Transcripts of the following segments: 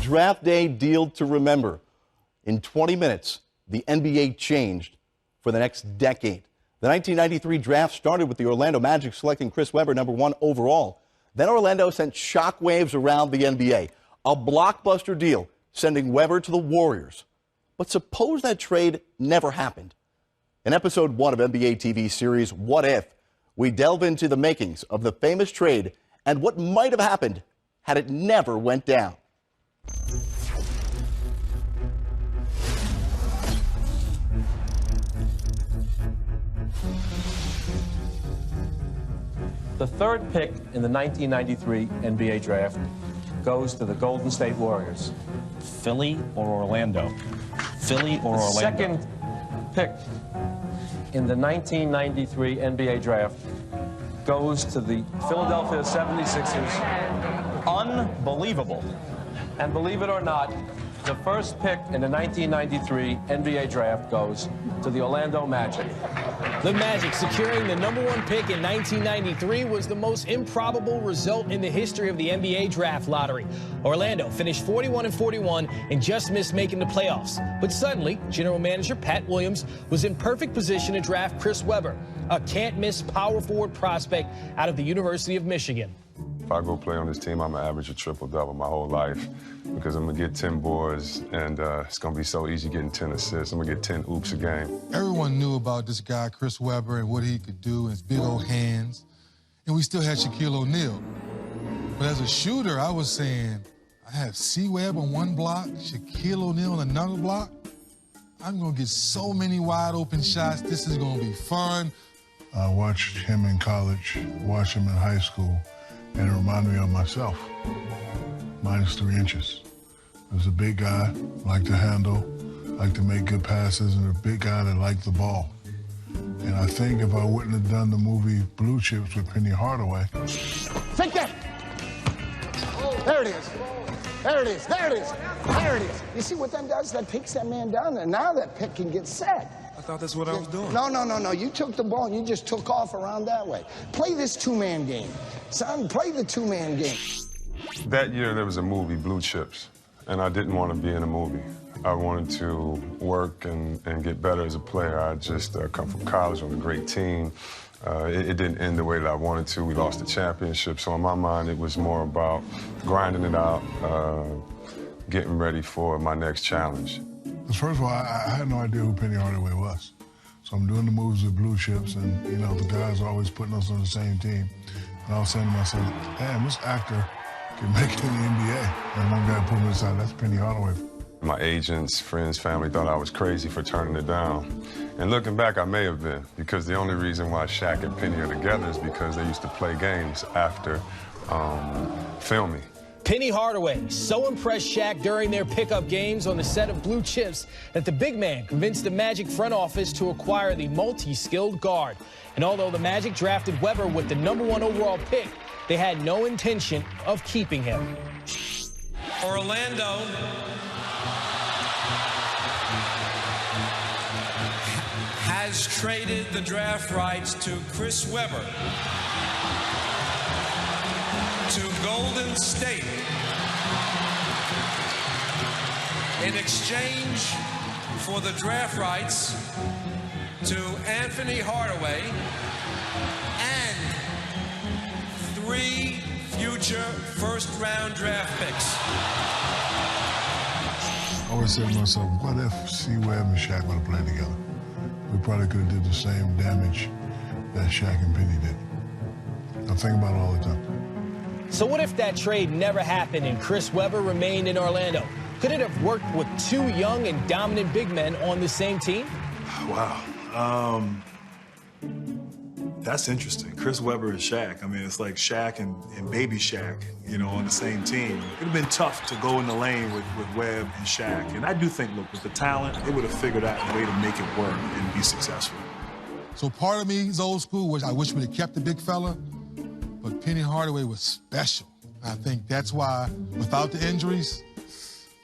draft day deal to remember. In 20 minutes, the NBA changed for the next decade. The 1993 draft started with the Orlando Magic selecting Chris Webber #1 overall. Then Orlando sent shockwaves around the NBA. A blockbuster deal sending Webber to the Warriors. But suppose that trade never happened. In episode 1 of NBA TV series What If, we delve into the makings of the famous trade and what might have happened had it never went down. The third pick in the 1993 NBA draft goes to the Golden State Warriors. Philly or Orlando? Philly or Orlando? Second pick in the 1993 NBA draft goes to the Philadelphia 76ers. Unbelievable. And believe it or not, the first pick in the 1993 NBA draft goes to the Orlando Magic. The Magic securing the #1 pick in 1993 was the most improbable result in the history of the NBA draft lottery. Orlando finished 41-41 and just missed making the playoffs. But suddenly, general manager Pat Williams was in perfect position to draft Chris Webber, a can't-miss power forward prospect out of the University of Michigan. If I go play on this team, I'm going to average a triple-double my whole life because I'm going to get 10 boards, and it's going to be so easy getting 10 assists. I'm going to get 10 oops a game. Everyone knew about this guy, Chris Webber, and what he could do, and his big old hands. And we still had Shaquille O'Neal. But as a shooter, I was saying, I have C-Webb on one block, Shaquille O'Neal on another block. I'm going to get so many wide-open shots. This is going to be fun. I watched him in college, watched him in high school. And it reminded me of myself, -3 inches. I was a big guy, liked to handle, liked to make good passes, and a big guy that liked the ball. And I think if I wouldn't have done the movie Blue Chips with Penny Hardaway. Take that! There it is. There it is. There it is. There it is. You see what that does? That takes that man down there. Now that pick can get set. I thought that's what I was doing. No. You took the ball and you just took off around that way. Play this two-man game. Son, play the two-man game. That year, there was a movie, Blue Chips, and I didn't want to be in a movie. I wanted to work and get better as a player. I just come from college on a great team. It didn't end the way that I wanted to. We lost the championship, so in my mind, it was more about grinding it out, getting ready for my next challenge. First of all, I had no idea who Penny Hardaway was. So I'm doing the moves with Blue Chips, and, you know, the guys are always putting us on the same team. And I was saying to myself, damn, this actor can make it in the NBA. And one guy put me aside, that's Penny Hardaway. My agents, friends, family thought I was crazy for turning it down. And looking back, I may have been, because the only reason why Shaq and Penny are together is because they used to play games after filming. Penny Hardaway so impressed Shaq during their pickup games on the set of Blue Chips that the big man convinced the Magic front office to acquire the multi-skilled guard. And although the Magic drafted Webber with the #1 overall pick, they had no intention of keeping him. Orlando has traded the draft rights to Chris Webber to Golden State in exchange for the draft rights to Anthony Hardaway and 3 future first-round draft picks. I always said to myself, what if C-Webb and Shaq would have played together? We probably could have did the same damage that Shaq and Penny did. I think about it all the time. So what if that trade never happened and Chris Webber remained in Orlando? Could it have worked with 2 young and dominant big men on the same team? Wow. That's interesting. Chris Webber and Shaq. I mean, it's like Shaq and baby Shaq, you know, on the same team. It would have been tough to go in the lane with Webb and Shaq. And I do think, look, with the talent, they would have figured out a way to make it work and be successful. So part of me is old school, which I wish we'd have kept the big fella, but Penny Hardaway was special. I think that's why, without the injuries,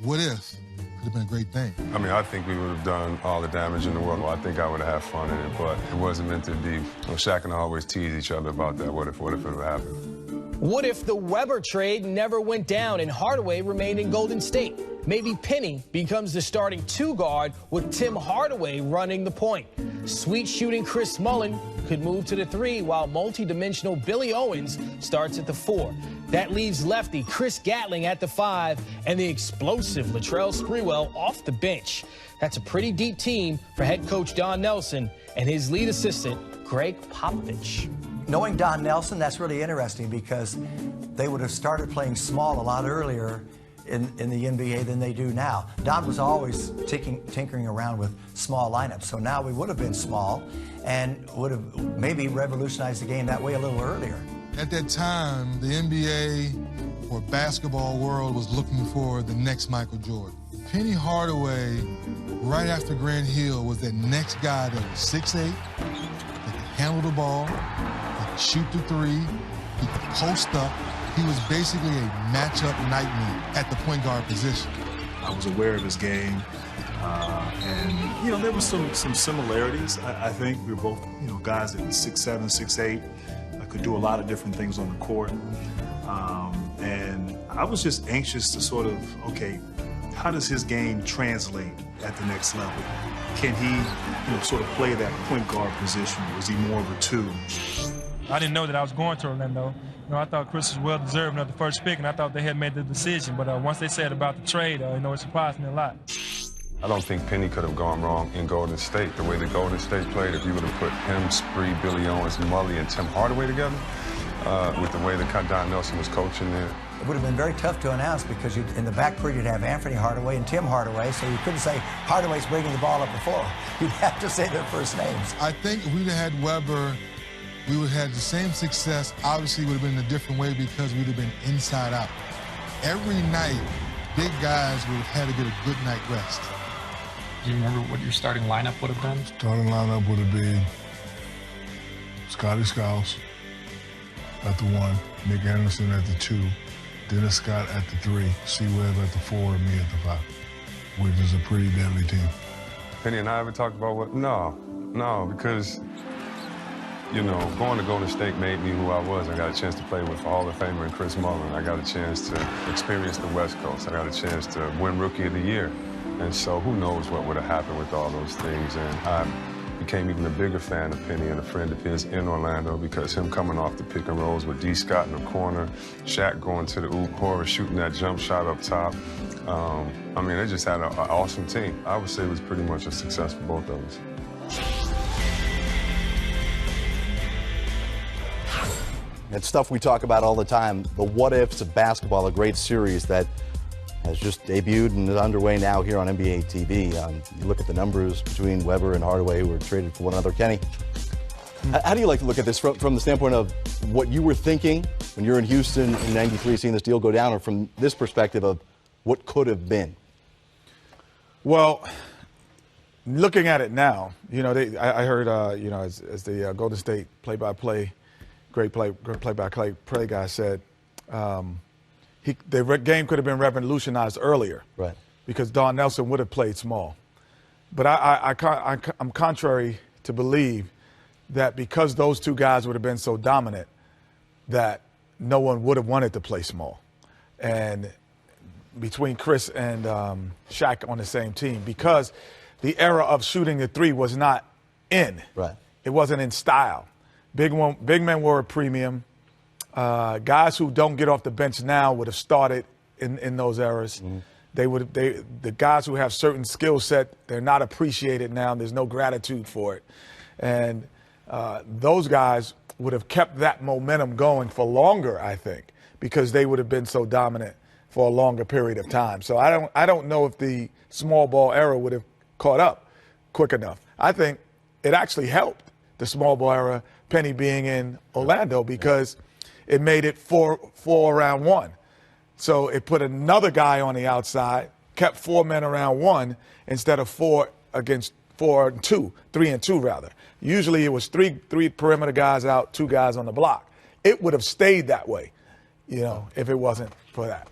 what if? Could have been a great thing. I mean, I think we would have done all the damage in the world. I think I would have had fun in it, but it wasn't meant to be. You know, Shaq and I always tease each other about that. What if it would have happened? What if the Weber trade never went down and Hardaway remained in Golden State? Maybe Penny becomes the starting two guard with Tim Hardaway running the point. Sweet shooting Chris Mullin could move to the 3 while multi-dimensional Billy Owens starts at the 4. That leaves lefty Chris Gatling at the 5 and the explosive Latrell Sprewell off the bench. That's a pretty deep team for head coach Don Nelson and his lead assistant Greg Popovich. Knowing Don Nelson, that's really interesting because they would have started playing small a lot earlier in the NBA than they do now. Don was always tinkering around with small lineups, so now we would have been small and would have maybe revolutionized the game that way a little earlier. At that time, the NBA or basketball world was looking for the next Michael Jordan. Penny Hardaway, right after Grant Hill, was that next guy that was 6'8", that could handle the ball, that could shoot the 3, he could post up. He was basically a matchup nightmare at the point guard position. I was aware of his game, and there was some similarities. I think we were both guys that 6'7", 6'8", could do a lot of different things on the court, and I was just anxious to sort of, okay, how does his game translate at the next level? Can he sort of play that point guard position, or is he more of a 2? I didn't know that I was going to Orlando. I thought Chris was well-deserved of the first pick, and I thought they had made the decision. But once they said about the trade, it surprised me a lot. I don't think Penny could have gone wrong in Golden State. The way that Golden State played, if you would have put him, Spree, Billy Owens, Mully, and Tim Hardaway together, with the way that Don Nelson was coaching there. It would have been very tough to announce because in the backcourt you'd have Anthony Hardaway and Tim Hardaway, so you couldn't say Hardaway's bringing the ball up the floor. You'd have to say their first names. I think if we'd have had Weber, we would have had the same success. Obviously, it would have been in a different way because we'd have been inside out. Every night, big guys would have had to get a good night rest. Do you remember what your starting lineup would have been? Starting lineup would have been Scotty Skiles at the 1, Nick Anderson at the 2, Dennis Scott at the 3, C. Webb at the 4, and me at the 5, which is a pretty deadly team. Penny and I ever talked about what? No, because going to Golden State made me who I was. I got a chance to play with Hall of Famer and Chris Mullin. I got a chance to experience the West Coast. I got a chance to win Rookie of the Year. And so who knows what would have happened with all those things. And I became even a bigger fan of Penny and a friend of his in Orlando because him coming off the pick and rolls with D. Scott in the corner, Shaq going to the oop, Horace shooting that jump shot up top. They just had an awesome team. I would say it was pretty much a success for both of us. It's stuff we talk about all the time, the what-ifs of basketball, a great series that has just debuted and is underway now here on NBA TV. You look at the numbers between Weber and Hardaway, who were traded for one another. Kenny, how do you like to look at this from the standpoint of what you were thinking when you were in Houston in '93, seeing this deal go down, or from this perspective of what could have been? Well, looking at it now, I heard, as the Golden State play-by-play, great play-by-play guy said, the game could have been revolutionized earlier, right? Because Don Nelson would have played small. But I'm contrary to believe that because those two guys would have been so dominant, that no one would have wanted to play small. And between Chris and Shaq on the same team, because the era of shooting the 3 was not in. Right. It wasn't in style. Big men were a premium. Guys who don't get off the bench now would have started in those eras. Mm-hmm. The guys who have certain skill set, they're not appreciated now. There's no gratitude for it. And those guys would have kept that momentum going for longer, I think, because they would have been so dominant for a longer period of time. So I don't know if the small ball era would have caught up quick enough. I think it actually helped the small ball era, Penny being in Orlando, because it made it 4 around 1. So it put another guy on the outside, kept 4 men around 1 instead of 4 against 4 and 2, 3 and 2 rather. Usually it was three perimeter guys out, 2 guys on the block. It would have stayed that way, if it wasn't for that.